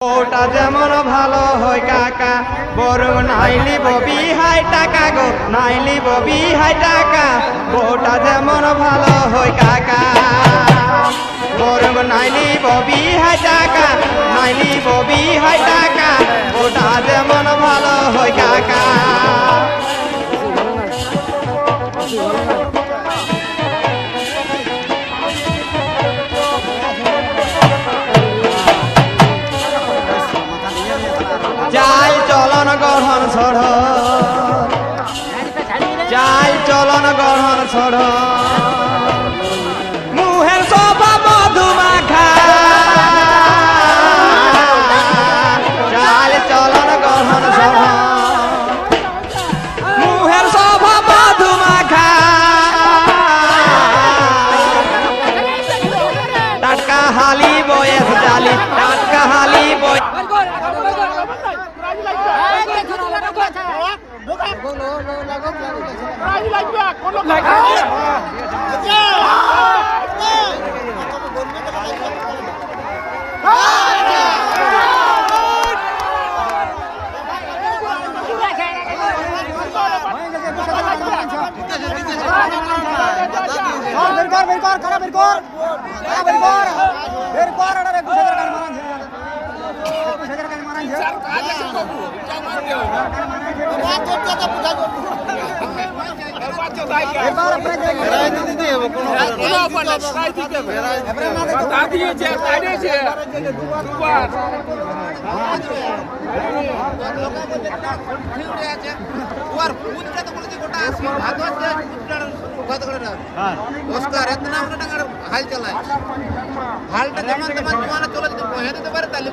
ওটা যেমন ভালো হয় কাকা বরং নাইলি ববি হাই টাকা গো নাইলি ববি হাই টাকা ওটা যেমন ভালো হয় কাকা বরং নাইলি ববি হাই টাকা নাইলি ববি হাই টাকা ওটা যেমন ভালো হয় কাকা চাল চলন গড়ন ছড় চাল চলন গড়ন ছড় মুহের সভা মধু মাখা চাল চলন গড়ন ছড় মুহের সভা মধু মাখা টাটকা হালি বয়েস জালি টাটকা হালি বয় হাল চালায় হালটা যেমন তোমার চলে যেতে পারে তাহলে